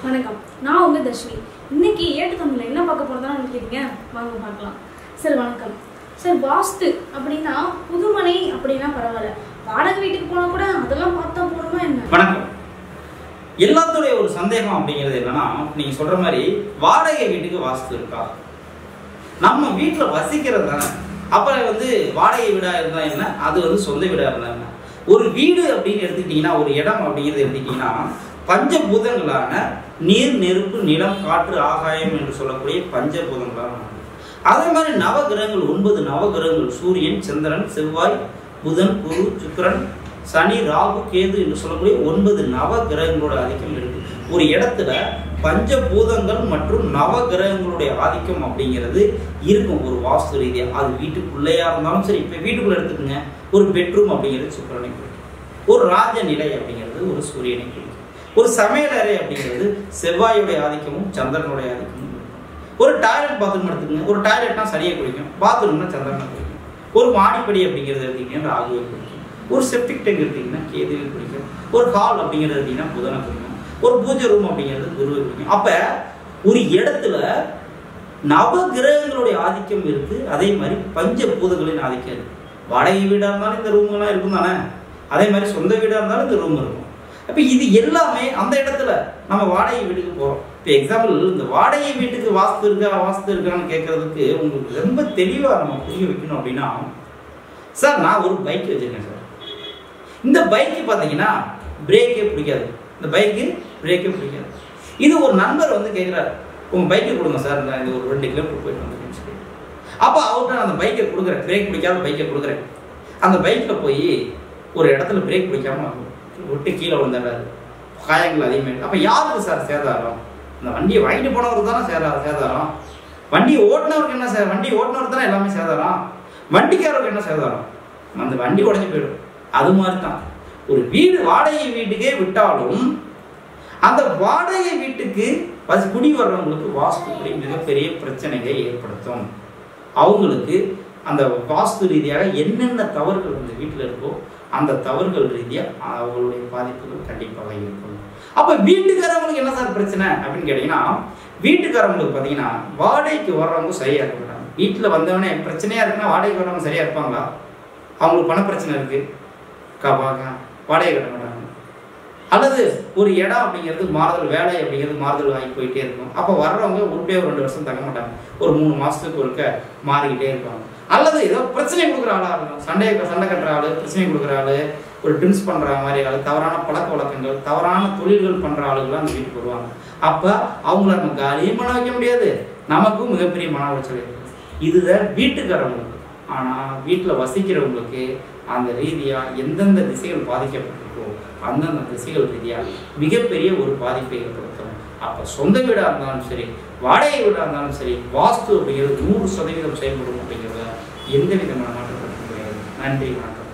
வணக்கம், நான் உங்க தர்ஷினி. இன்னைக்கு ஏட்டு தமிழ்ல என்ன பார்க்க போறதான்னு கேட்டீங்க, வாங்க பார்க்கலாம். சார் வணக்கம் சார். வாஸ்து அப்படின்னா புதுமனை அப்படின்னா பரவாயில்ல, வாடகை வீட்டுக்கு போனா கூட அதெல்லாம் பார்த்தா போடுமா என்ன? வணக்கம். எல்லாத்துடைய ஒரு சந்தேகம் அப்படிங்கிறது என்னன்னா, நீங்க சொல்ற மாதிரி வாடகை வீட்டுக்கு வாஸ்து இருக்கா? நம்ம வீட்டில் வசிக்கிறது தானே. அப்ப வாடகை வீடா இருந்தா என்ன, அது சொந்த வீடா இருந்தா என்ன? ஒரு வீடு அப்படின்னு எடுத்துக்கிட்டீங்கன்னா, ஒரு இடம் அப்படிங்கிறது எடுத்துக்கிட்டீங்கன்னா, பஞ்சபூதங்களான நீர், நெருப்பு, நிலம், காற்று, ஆகாயம் என்று சொல்லக்கூடிய பஞ்சபூதங்களான அதே மாதிரி நவகிரகங்கள் 9 நவகிரகங்கள் சூரியன், சந்திரன், செவ்வாய், புதன், குரு, சுக்கிரன், சனி, ராகு, கேது என்று சொல்லக்கூடிய 9 நவகிரகங்களோட ஆதிக்கம் இருக்கு. ஒரு இடத்துல பஞ்சபூதங்கள் மற்றும் நவகிரகங்களுடைய ஆதிக்கம் அப்படிங்கிறது இருக்கும் ஒரு வாஸ்து ரீதியா. அது வீட்டுக்குள்ளேயா இருந்தாலும் சரி. இப்ப வீட்டுக்குள்ள எடுத்துக்கோங்க, ஒரு பெட்ரூம் அப்படிங்கிறது சுக்கிரனை குறிக்கும், ஒரு ராஜ நிலை அப்படிங்கிறது ஒரு சூரியனை குறிக்கும், ஒரு சமையலறை அப்படிங்கிறது செவ்வாயுடைய ஆதிக்கமும் சந்திரனுடைய ஆதிக்கமும். ஒரு டாய்லெட் பாத்ரூம் எடுத்துக்கோங்க, ஒரு டாய்லெட்னா சனியை குறிக்கும், பாத்ரூம்னா சந்திரனை குறிக்கும். ஒரு மாடிப்படி அப்படிங்கிறது எடுத்தீங்கன்னா ராகுவை குறிக்கும், ஒரு செப்டிக் டேங்க் எடுத்தீங்கன்னா கேதுவை குறிக்கும், ஒரு ஹால் அப்படிங்கிறது எடுத்தீங்கன்னா புதனை குறிக்கும், ஒரு பூஜை ரூம் அப்படிங்கிறது குருவை குறிக்கும். அப்ப ஒரு இடத்துல நவகிரகங்களுடைய ஆதிக்கம் இருக்கு, அதே மாதிரி பஞ்சபூதங்களின் ஆதிக்கம் இருக்கு. வாடகை வீடா இருந்தாலும் இந்த ரூம் எல்லாம் இருக்கும் தானே, அதே மாதிரி சொந்த வீடா இருந்தாலும் இந்த ரூம் இருக்கும். அப்ப இது எல்லாமே அந்த இடத்துல நம்ம வாடகை வீட்டுக்கு போறோம். இப்போ எக்ஸாம்பிள், இந்த வாடகை வீட்டுக்கு வாஸ்து இருக்கான்னு கேட்கறதுக்கு உங்களுக்கு ரொம்ப தெளிவா நம்ம புரிய வைக்கணும் அப்படின்னா, சார் நான் ஒரு பைக் வச்சிருக்கேன் சார். இந்த பைக்கு பார்த்தீங்கன்னா பிரேக்கே பிடிக்காது, இந்த பைக்கு பிரேக்கே பிடிக்காது. இது ஒரு நண்பர் கேட்குறாரு, உங்க பைக்கை கொடுங்க சார், நான் இந்த ஒரு 2 கிலோமீட்டர் போயிட்டு வந்துருக்கேன்னு சொல்லி. அப்போ அவர்கிட்ட நான் அந்த பைக்கை கொடுக்குறேன், பிரேக் பிடிக்காத பைக்கை கொடுக்குறேன். அந்த பைக்கில் போய் ஒரு இடத்துல பிரேக் பிடிக்காம விட்டு கீழே விழுந்தாரு, காயங்கள் அதிகமாக. அப்போ யாருக்கு சார் சேதாரம்? இந்த வண்டியை வாங்கிட்டு போனவருக்கு தானே சேதாரம். வண்டியை ஓட்டினவருக்கு என்ன சார்? வண்டி ஓட்டினவருக்கு தானே எல்லாமே சேதாரம். வண்டிக்காரருக்கு என்ன சேதாரம்? அந்த வண்டி உடஞ்சி போயிடும். அது மாதிரி தான் ஒரு வீடு வாடகை வீட்டுக்கே விட்டாலும் அந்த வாடகை வீட்டுக்கு குடி வர்றவங்களுக்கு வாஸ்து மிகப்பெரிய பிரச்சனைகளை ஏற்படுத்தும். அவங்களுக்கு அந்த வாஸ்து ரீதியாக என்னென்ன தவறுகள் அந்த வீட்டில் இருக்கோ அந்த தவறுகள் ரீதியாக அவங்களுடைய பாதிப்புகள் கண்டிப்பாக இருக்கும். அப்போ வீட்டுக்காரவங்களுக்கு என்ன சார் பிரச்சனை அப்படின்னு கேட்டீங்கன்னா, வீட்டுக்காரவங்களுக்கு பார்த்தீங்கன்னா வாடகைக்கு வர்றவங்க சரியா இருக்க மாட்டாங்க. வீட்டில் வந்தவனே பிரச்சனையா இருக்குன்னா வாடகைக்கு வர்றவங்க சரியா இருப்பாங்களா? அவங்களுக்கு பண பிரச்சனை இருக்கு, வாடகை கட்ட மாட்டாங்க. அல்லது ஒரு இடம் அப்படிங்கிறது மாறுதல், வேலை அப்படிங்கிறது மாறுதல் ஆகி போயிட்டே இருக்கும். அப்போ வர்றவங்க உருப்படியாக 2 வருஷம் தங்க மாட்டாங்க, ஒரு 3 மாதத்துக்கு ஒருக்க மாறிக்கிட்டே இருப்பாங்க. அல்லது ஏதோ பிரச்சனை கொடுக்குற ஆளாக இருக்கும், சண்டை கட்டுற ஆள், பிரச்சனை கொடுக்குற ஆள், ஒரு ட்ரிங்க்ஸ் பண்ணுற மாதிரி ஆள், தவறான பழக்க வழக்கங்கள், தவறான தொழில்கள் பண்ணுற ஆளுகள்லாம் அந்த வீட்டுக்கு வருவாங்க. அப்போ அவங்கள நம்ம காலியும் பண்ண வைக்க முடியாது, நமக்கும் மிகப்பெரிய மன உளைச்சல் இருக்கும். இதுதான் வீட்டுக்காரவங்களுக்கு. ஆனால் வீட்டில் வசிக்கிறவங்களுக்கு அந்த ரீதியாக எந்தெந்த திசைகள் பாதிக்கப்பட்டிருக்கோ அந்தந்த திசைகள் ரீதியாக மிகப்பெரிய ஒரு பாதிப்பை ஏற்படுத்தும். அப்போ சொந்த வீடாக இருந்தாலும் சரி, வாடகை வீடாக இருந்தாலும் சரி, வாஸ்து அப்படிங்கிறது 100% செயல்படும் அப்படிங்கிறத எந்த விதமான மாற்றப்பட முடியாது. நன்றி, வணக்கம்.